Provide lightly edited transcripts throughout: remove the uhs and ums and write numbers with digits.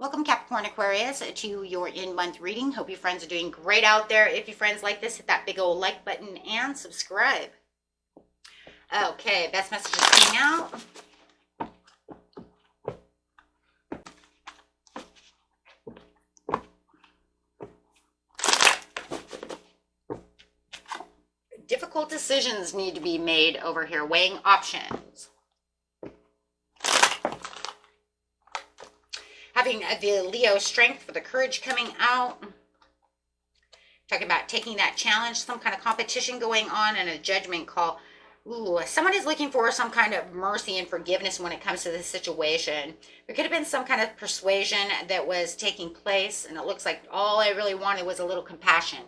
Welcome Capricorn Aquarius to your in-month reading. Hope you friends are doing great out there. If you friends like this, hit that big old like button and subscribe. Okay, best messages coming out. Difficult decisions need to be made over here, weighing options. Having the Leo strength for the courage coming out. Talking about taking that challenge, some kind of competition going on, and a judgment call. Ooh, someone is looking for some kind of mercy and forgiveness when it comes to this situation. There could have been some kind of persuasion that was taking place, and it looks like all I really wanted was a little compassion.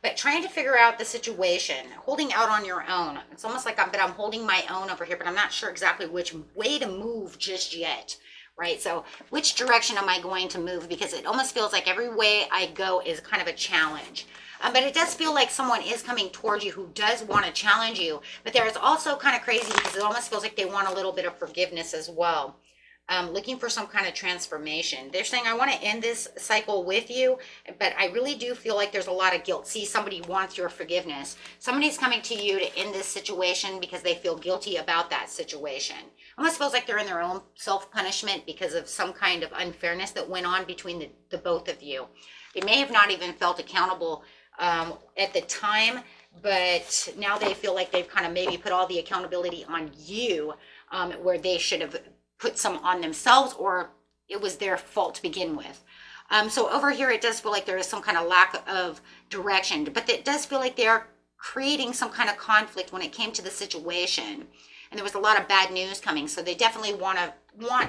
But trying to figure out the situation, holding out on your own. It's almost like I'm holding my own over here, but I'm not sure exactly which way to move just yet. Right? So which direction am I going to move? Because it almost feels like every way I go is kind of a challenge. But it does feel like someone is coming towards you who does want to challenge you. But there's also kind of crazy because it almost feels like they want a little bit of forgiveness as well. Looking for some kind of transformation. They're saying, I want to end this cycle with you, but I really do feel like there's a lot of guilt. See, somebody wants your forgiveness. Somebody's coming to you to end this situation because they feel guilty about that situation. Almost feels like they're in their own self-punishment because of some kind of unfairness that went on between the both of you. They may have not even felt accountable at the time, but now they feel like they've kind of maybe put all the accountability on you, where they should have put some on themselves, or it was their fault to begin with. So over here, it does feel like there is some kind of lack of direction, but it does feel like they are creating some kind of conflict when it came to the situation. And there was a lot of bad news coming, so they definitely want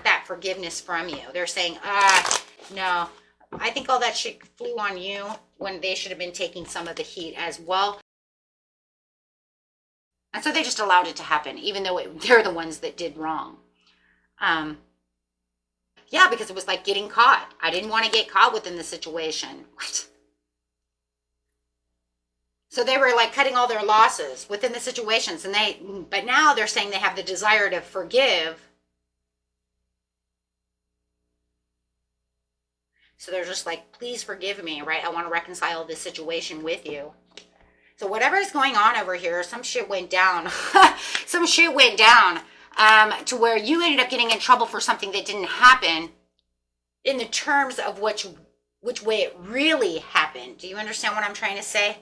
that forgiveness from you. They're saying, no, I think all that shit flew on you when they should have been taking some of the heat as well. And so they just allowed it to happen, even though they're the ones that did wrong. Yeah, because it was like getting caught. I didn't want to get caught within the situation. What? So they were like cutting all their losses within the situations, but now they're saying they have the desire to forgive. So they're just like, please forgive me, right? I want to reconcile this situation with you. So whatever is going on over here, some shit went down. Some shit went down. To where you ended up getting in trouble for something that didn't happen in the terms of which way it really happened. Do you understand what I'm trying to say?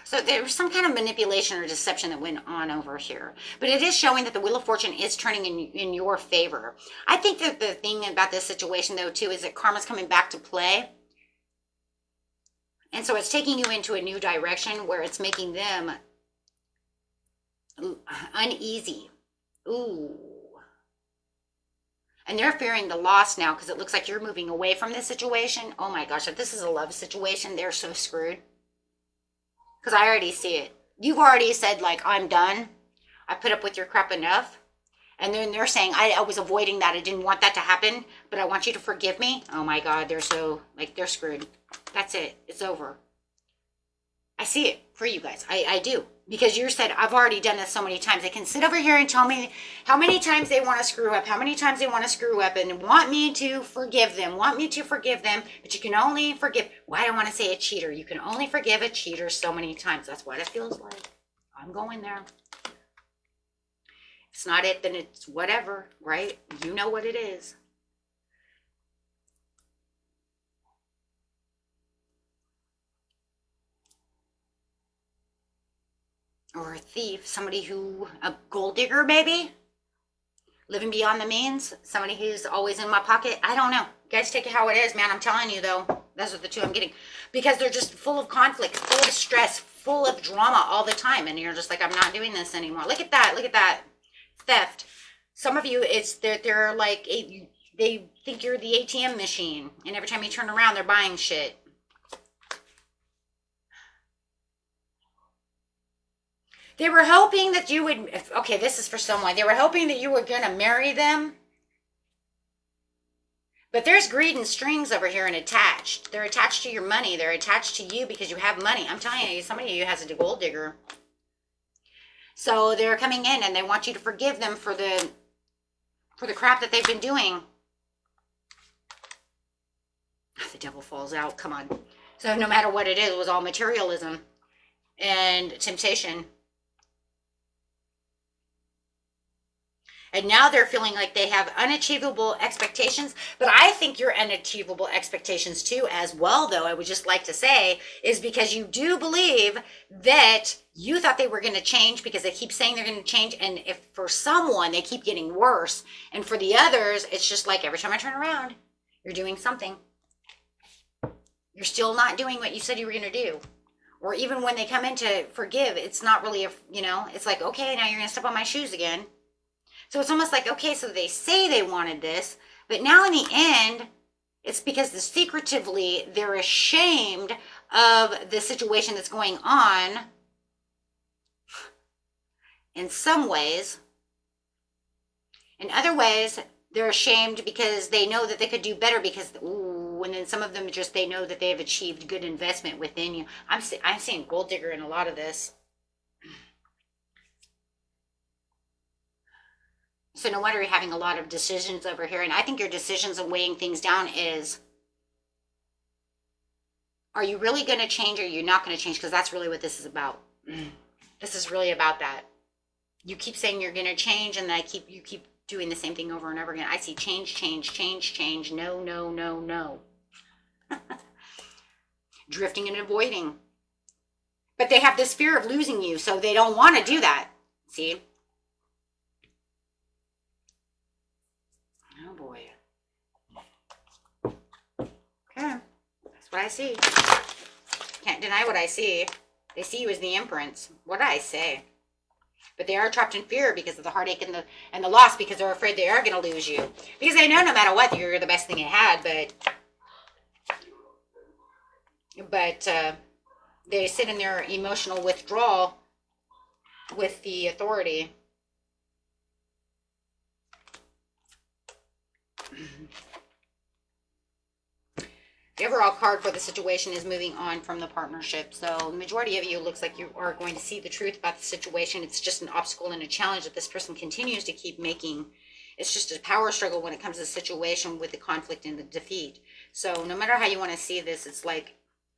So there was some kind of manipulation or deception that went on over here. But it is showing that the Wheel of Fortune is turning in your favor. I think that the thing about this situation, though, too, is that karma's coming back to play. And so it's taking you into a new direction where it's making them uneasy. Ooh. And they're fearing the loss now because it looks like you're moving away from this situation. Oh my gosh, if this is a love situation, they're so screwed. Because I already see it. You've already said, like, I'm done. I put up with your crap enough. And then they're saying, I was avoiding that. I didn't want that to happen, but I want you to forgive me. Oh my God, they're so, like, they're screwed. That's it. It's over. I see it for you guys. I do. Because you said, I've already done this so many times. They can sit over here and tell me how many times they want to screw up, how many times they want to screw up, and want me to forgive them, but you can only forgive, well, I don't want to say a cheater. You can only forgive a cheater so many times. That's what it feels like. I'm going there. It's not it, then it's whatever, right? You know what it is. Or a thief, a gold digger maybe? Living beyond the means, somebody who's always in my pocket. I don't know. You guys take it how it is, man. I'm telling you, though. Those are the two I'm getting. Because they're just full of conflict, full of stress, full of drama all the time. And you're just like, I'm not doing this anymore. Look at that. Look at that. Theft. Some of you, they're like, they think you're the ATM machine. And every time you turn around, they're buying shit. They were hoping that you would, okay, this is for someone. They were hoping that you were going to marry them. But there's greed and strings over here and attached. They're attached to your money. They're attached to you because you have money. I'm telling you, somebody of you has a gold digger. So they're coming in and they want you to forgive them for the crap that they've been doing. The devil falls out. Come on. So no matter what it is, it was all materialism and temptation. And now they're feeling like they have unachievable expectations. But I think your unachievable expectations too as well, though, I would just like to say, is because you do believe that you thought they were going to change because they keep saying they're going to change. And if for someone, they keep getting worse. And for the others, it's just like every time I turn around, you're doing something. You're still not doing what you said you were going to do. Or even when they come in to forgive, it's not really, it's like, okay, now you're going to step on my shoes again. So it's almost like, okay, so they say they wanted this, but now in the end, it's because secretively they're ashamed of the situation that's going on in some ways. In other ways, they're ashamed because they know that they could do better because, and then some of them just, they know that they have achieved good investment within you. I'm seeing gold digger in a lot of this. So no wonder you're having a lot of decisions over here. And I think your decisions of weighing things down is, are you really going to change or are you not going to change? Because that's really what this is about. This is really about that. You keep saying you're going to change and you keep doing the same thing over and over again. I see change, change, change, change. No, no, no, no. Drifting and avoiding. But they have this fear of losing you, so they don't want to do that. See? Oh boy. Okay. That's what I see. Can't deny what I see. They see you as the Empress. What did I say? But they are trapped in fear because of the heartache and the loss, because they're afraid they are going to lose you. Because they know no matter what, you're the best thing it had, but they sit in their emotional withdrawal with the authority. The overall card for the situation is moving on from the partnership. So the majority of you looks like you are going to see the truth about the situation. It's just an obstacle and a challenge that this person continues to keep making. It's just a power struggle when it comes to the situation with the conflict and the defeat. So no matter how you want to see this, it's like,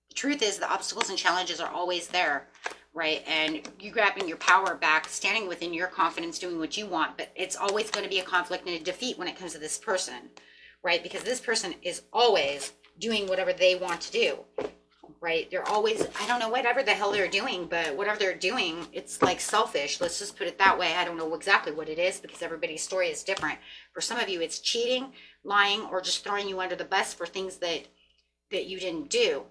the truth is the obstacles and challenges are always there, right? And you grabbing your power back, standing within your confidence, doing what you want, but it's always going to be a conflict and a defeat when it comes to this person, right? Because this person is always doing whatever they want to do, right? They're always, I don't know, whatever the hell they're doing, but whatever they're doing, it's like selfish. Let's just put it that way. I don't know exactly what it is because everybody's story is different. For some of you, it's cheating, lying, or just throwing you under the bus for things that you didn't do.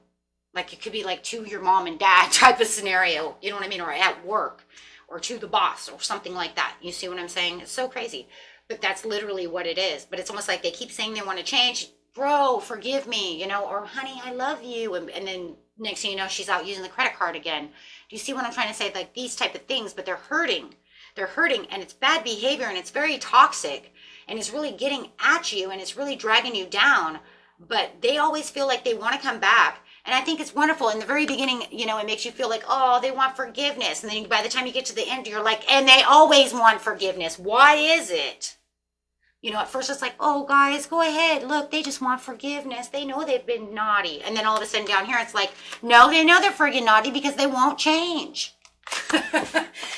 Like it could be like to your mom and dad type of scenario, you know what I mean? Or at work, or to the boss, or something like that. You see what I'm saying? It's so crazy, but that's literally what it is. But it's almost like they keep saying they want to change. Bro, forgive me, or honey, I love you. And then next thing you know, she's out using the credit card again. Do you see what I'm trying to say? Like these type of things, but they're hurting. They're hurting, and it's bad behavior, and it's very toxic, and it's really getting at you, and it's really dragging you down. But they always feel like they want to come back. And I think it's wonderful. In the very beginning, it makes you feel like, oh, they want forgiveness. And then by the time you get to the end, you're like, and they always want forgiveness. Why is it? At first it's like, oh, guys, go ahead. Look, they just want forgiveness. They know they've been naughty. And then all of a sudden down here, it's like, no, they know they're friggin' naughty because they won't change.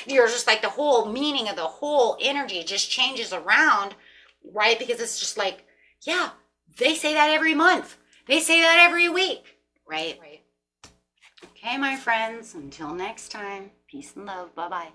You're just like the whole meaning of the whole energy just changes around, right? Because it's just like, yeah, they say that every month. They say that every week, right? Okay, my friends, until next time, peace and love. Bye-bye.